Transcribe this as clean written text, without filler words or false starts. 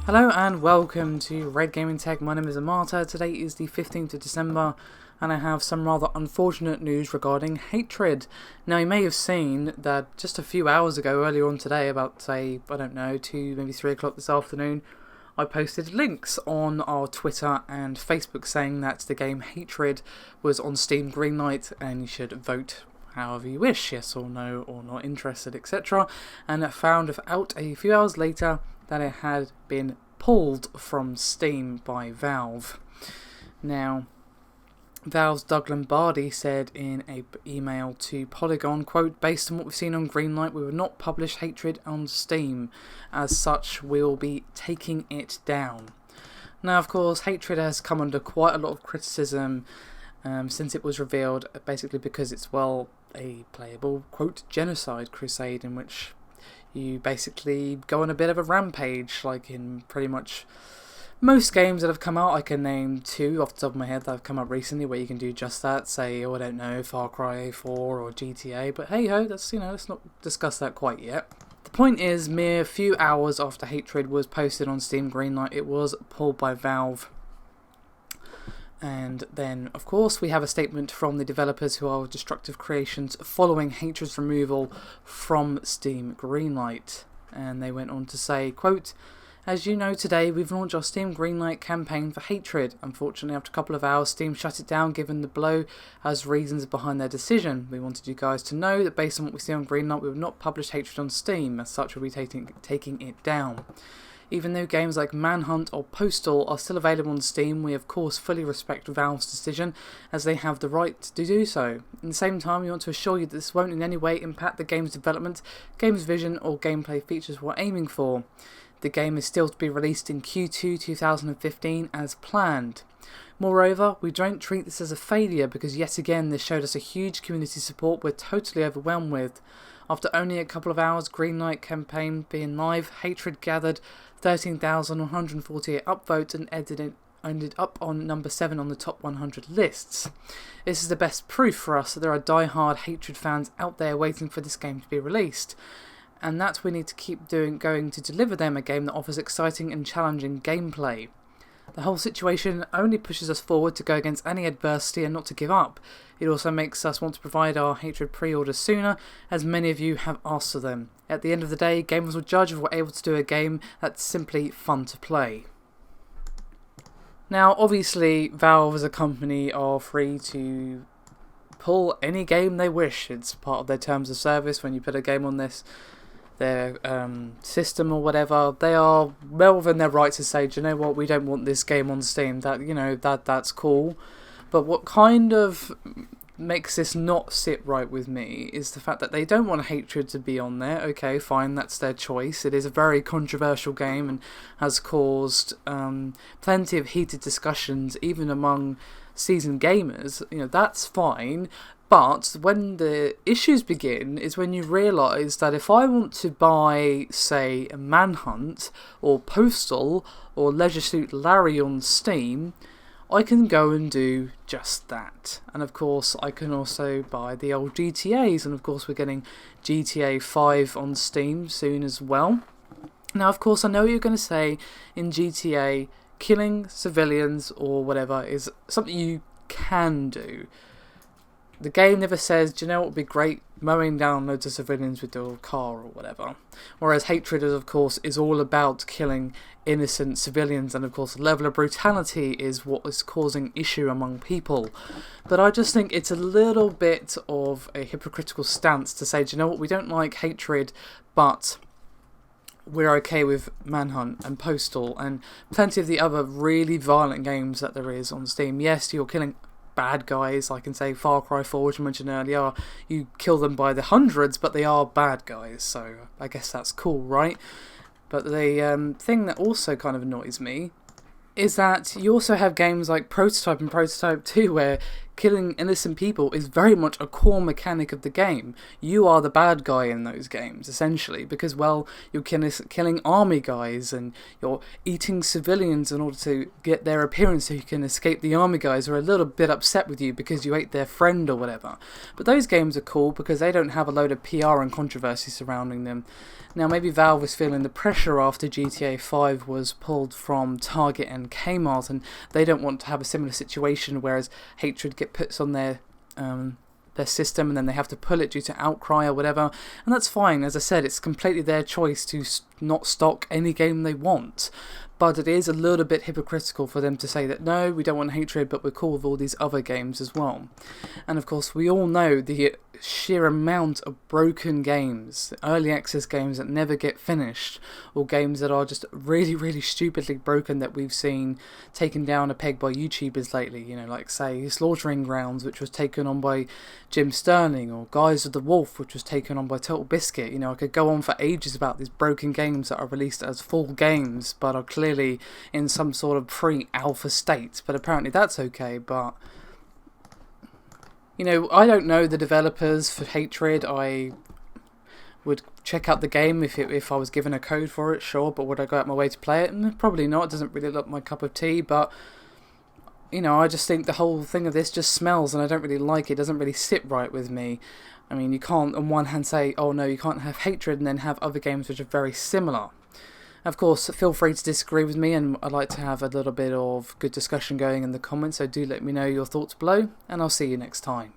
Hello and welcome to Red Gaming Tech. My name is Amata. Today is the 15th of December and I have some rather unfortunate news regarding Hatred. Now you may have seen that just a few hours ago, earlier on today, about say, I don't know, 2 maybe 3 o'clock this afternoon, I posted links on our Twitter and Facebook saying that the game Hatred was on Steam Greenlight and you should vote however you wish, yes or no or not interested, etc. And I found out a few hours later that it had been pulled from Steam by Valve. Now, Valve's Doug Lombardi said in an email to Polygon, quote, "Based on what we've seen on Greenlight, we will not publish Hatred on Steam. As such, we will be taking it down." Now, of course, Hatred has come under quite a lot of criticism since it was revealed, basically because it's, well, a playable, quote, genocide crusade in which you basically go on a bit of a rampage, like in pretty much most games that have come out. I can name 2 off the top of my head that have come up recently where you can do just that, say, I don't know, Far Cry 4 or GTA, but hey ho, that's, let's not discuss that quite yet. The point is, mere few hours after Hatred was posted on Steam Greenlight, it was pulled by Valve. And then, of course, we have a statement from the developers who are Destructive Creations following Hatred's removal from Steam Greenlight. And they went on to say, quote, "As you know, today we've launched our Steam Greenlight campaign for Hatred. Unfortunately, after a couple of hours, Steam shut it down given the blow as reasons behind their decision. We wanted you guys to know that based on what we see on Greenlight, we will not publish Hatred on Steam. As such, we'll be taking it down. Even though games like Manhunt or Postal are still available on Steam, we of course fully respect Valve's decision as they have the right to do so. At the same time, we want to assure you that this won't in any way impact the game's development, game's vision or gameplay features we're aiming for. The game is still to be released in Q2 2015 as planned. Moreover, we don't treat this as a failure because yet again this showed us a huge community support we're totally overwhelmed with. After only a couple of hours Greenlight campaign being live, Hatred gathered 13,148 upvotes and ended up on number 7 on the top 100 lists. This is the best proof for us that there are die-hard Hatred fans out there waiting for this game to be released, and that we need to keep going to deliver them a game that offers exciting and challenging gameplay. The whole situation only pushes us forward to go against any adversity and not to give up. It also makes us want to provide our Hatred pre-orders sooner, as many of you have asked for them. At the end of the day, gamers will judge if we're able to do a game that's simply fun to play." Now, obviously, Valve as a company are free to pull any game they wish. It's part of their terms of service. When you put a game on their system or whatever, they are well within their right to say, do you know what, we don't want this game on Steam. That's cool. But what kind of makes this not sit right with me is the fact that they don't want Hatred to be on there. Okay, fine, that's their choice. It is a very controversial game and has caused plenty of heated discussions even among seasoned gamers. That's fine. But when the issues begin is when you realise that if I want to buy, say, Manhunt or Postal or Leisure Suit Larry on Steam, I can go and do just that. And of course I can also buy the old GTAs, and of course we're getting GTA 5 on Steam soon as well. Now of course I know what you're going to say, in GTA killing civilians or whatever is something you can do. The game never says, do you know what would be great? Mowing down loads of civilians with your car or whatever. Whereas Hatred, of course, is all about killing innocent civilians, and of course the level of brutality is what is causing issue among people. But I just think it's a little bit of a hypocritical stance to say, do you know what, we don't like Hatred, but we're okay with Manhunt and Postal and plenty of the other really violent games that there is on Steam. Yes, you're killing bad guys, I can say Far Cry 4, which I mentioned earlier, you kill them by the hundreds, but they are bad guys, so I guess that's cool, right? But the thing that also kind of annoys me is that you also have games like Prototype and Prototype 2 where killing innocent people is very much a core mechanic of the game. You are the bad guy in those games, essentially, because, well, you're killing army guys and you're eating civilians in order to get their appearance so you can escape the army guys who are a little bit upset with you because you ate their friend or whatever. But those games are cool because they don't have a load of PR and controversy surrounding them. Now, maybe Valve was feeling the pressure after GTA 5 was pulled from Target and Kmart, and they don't want to have a similar situation, whereas hatred get put on their system and then they have to pull it due to outcry or whatever. And that's fine. As I said, it's completely their choice to not stock any game they want. But it is a little bit hypocritical for them to say that, no, we don't want hatred, but we're cool with all these other games as well. And of course, we all know the sheer amount of broken games, early access games that never get finished, or games that are just really, really stupidly broken that we've seen taken down a peg by YouTubers lately. You know, like, say, Slaughtering Grounds, which was taken on by Jim Sterling, or Guys of the Wolf, which was taken on by Total Biscuit. You know, I could go on for ages about these broken games that are released as full games, but are clearly in some sort of pre-alpha state, but apparently that's okay. But you know, I don't know the developers for Hatred. I would check out the game if I was given a code for it, sure, but would I go out my way to play it? Probably not. It doesn't really look my cup of tea, but you know, I just think the whole thing of this just smells and I don't really like it. It doesn't really sit right with me. I mean, you can't on one hand say, oh no, you can't have Hatred and then have other games which are very similar. Of course, feel free to disagree with me, and I'd like to have a little bit of good discussion going in the comments, so do let me know your thoughts below, and I'll see you next time.